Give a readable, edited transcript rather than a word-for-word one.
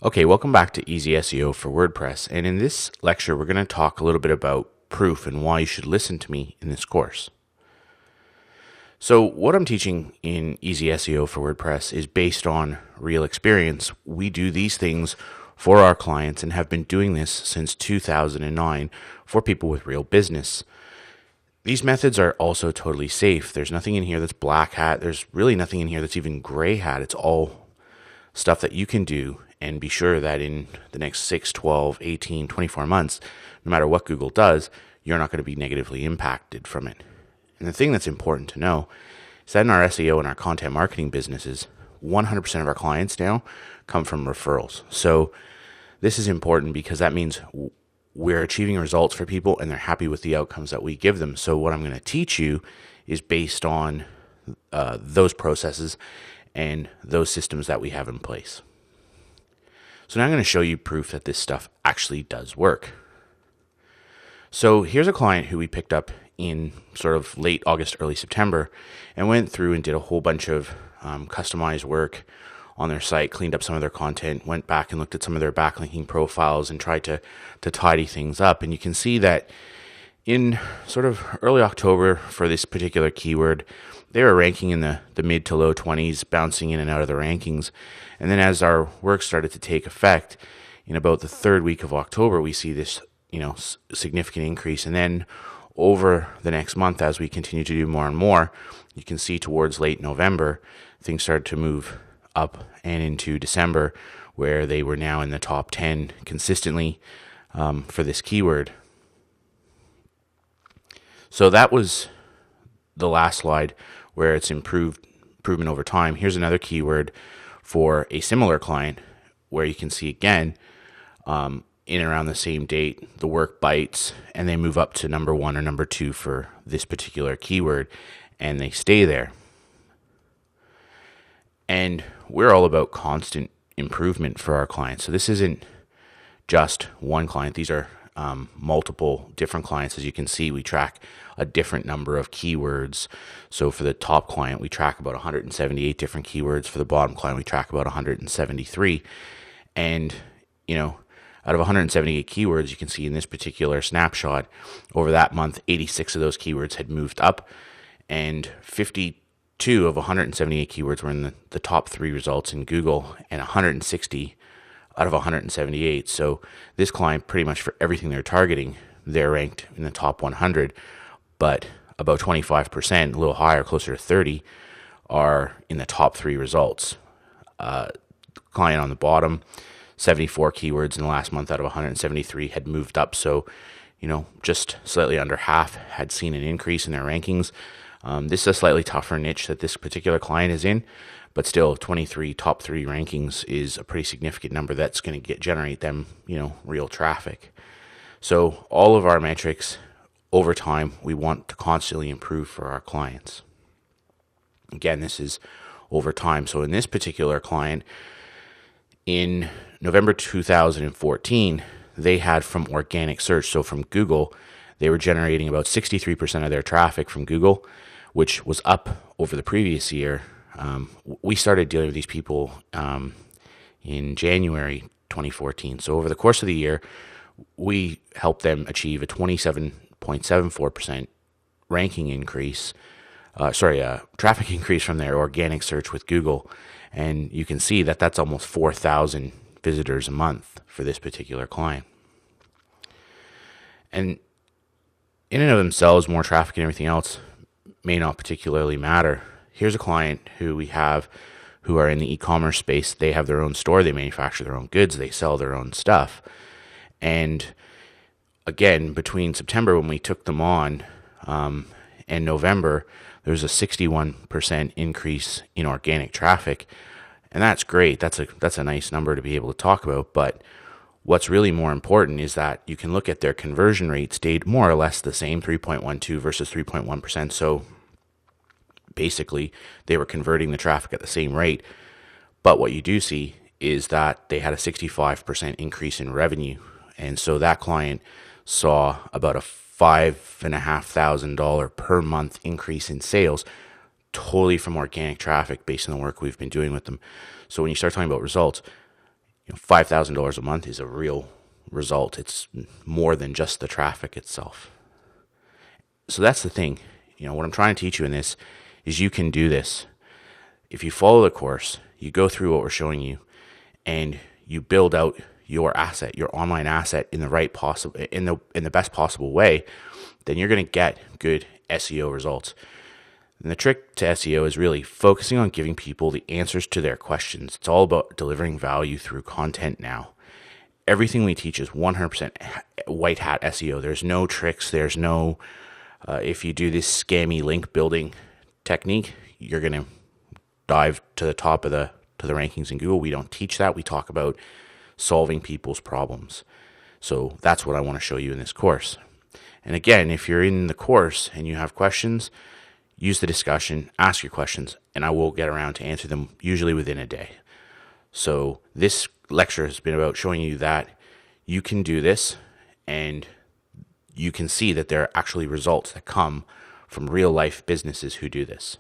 Okay, welcome back to Easy SEO for WordPress. And in this lecture, we're going to talk a little bit about proof and why you should listen to me in this course. So what I'm teaching in Easy SEO for WordPress is based on real experience. We do these things for our clients and have been doing this since 2009 for people with real business. These methods are also totally safe. There's nothing in here that's black hat. There's really nothing in here that's even gray hat. It's all stuff that you can do and be sure that in the next 6, 12, 18, 24 months, no matter what Google does, you're not going to be negatively impacted from it. And the thing that's important to know is that in our SEO and our content marketing businesses, 100% of our clients now come from referrals. So this is important because that means we're achieving results for people and they're happy with the outcomes that we give them. So what I'm going to teach you is based on those processes and those systems that we have in place. So now I'm going to show you proof that this stuff actually does work. So here's a client who we picked up in sort of late August, early September, and went through and did a whole bunch of customized work on their site, cleaned up some of their content, went back and looked at some of their backlinking profiles and tried to tidy things up. And you can see that in sort of early October for this particular keyword, they were ranking in the mid to low 20s, bouncing in and out of the rankings. And then as our work started to take effect, in about the third week of October, we see this, significant increase. And then over the next month, as we continue to do more and more, you can see towards late November, things started to move up and into December, where they were now in the top 10 consistently for this keyword. So that was the last slide where it's improvement over time. Here's another keyword for a similar client where you can see again in and around the same date, the work bites and they move up to number 1 or number 2 for this particular keyword and they stay there. And we're all about constant improvement for our clients. So this isn't just one client. These are multiple different clients. As you can see, we track a different number of keywords. So for the top client, we track about 178 different keywords. For the bottom client, we track about 173. And, out of 178 keywords, you can see in this particular snapshot, over that month, 86 of those keywords had moved up, and 52 of 178 keywords were in the top 3 results in Google, and 160 out of 178. So this client, pretty much for everything they're targeting, they're ranked in the top 100, but about 25%, a little higher, closer to 30, are in the top 3 results. Client on the bottom, 74 keywords in the last month out of 173 had moved up. So, just slightly under half had seen an increase in their rankings. This is a slightly tougher niche that this particular client is in, but still 23 top 3 rankings is a pretty significant number that's going to generate them, real traffic. So all of our metrics over time, we want to constantly improve for our clients. Again, this is over time. So in this particular client, in November 2014, they had from organic search, so from Google, they were generating about 63% of their traffic from Google, which was up over the previous year. We started dealing with these people in January 2014. So over the course of the year, we helped them achieve a 27.74% ranking increase, traffic increase from their organic search with Google. And you can see that that's almost 4,000 visitors a month for this particular client. And in and of themselves, more traffic and everything else may not particularly matter. Here's a client who we have who are in the e-commerce space. They have their own store. They manufacture their own goods. They sell their own stuff. And again, between September when we took them on and November, there's a 61% increase in organic traffic. And that's great. That's a nice number to be able to talk about. But what's really more important is that you can look at their conversion rate stayed more or less the same, 3.12 versus 3.1%. So basically, they were converting the traffic at the same rate. But what you do see is that they had a 65% increase in revenue. And so that client saw about a $5,500 per month increase in sales, totally from organic traffic based on the work we've been doing with them. So when you start talking about results, $5,000 a month is a real result. It's more than just the traffic itself. So that's the thing. What I'm trying to teach you in this is you can do this. If you follow the course, you go through what we're showing you, and you build out your asset, your online asset in the best possible way, then you're going to get good SEO results. And the trick to SEO is really focusing on giving people the answers to their questions. It's all about delivering value through content now. Everything we teach is 100% white hat SEO. There's no tricks. There's no, if you do this scammy link building technique, you're going to dive to the top of the rankings in Google. We don't teach that. We talk about solving people's problems. So that's what I want to show you in this course. And again, if you're in the course and you have questions, use the discussion, ask your questions, and I will get around to answer them usually within a day. So this lecture has been about showing you that you can do this, and you can see that there are actually results that come from real life businesses who do this.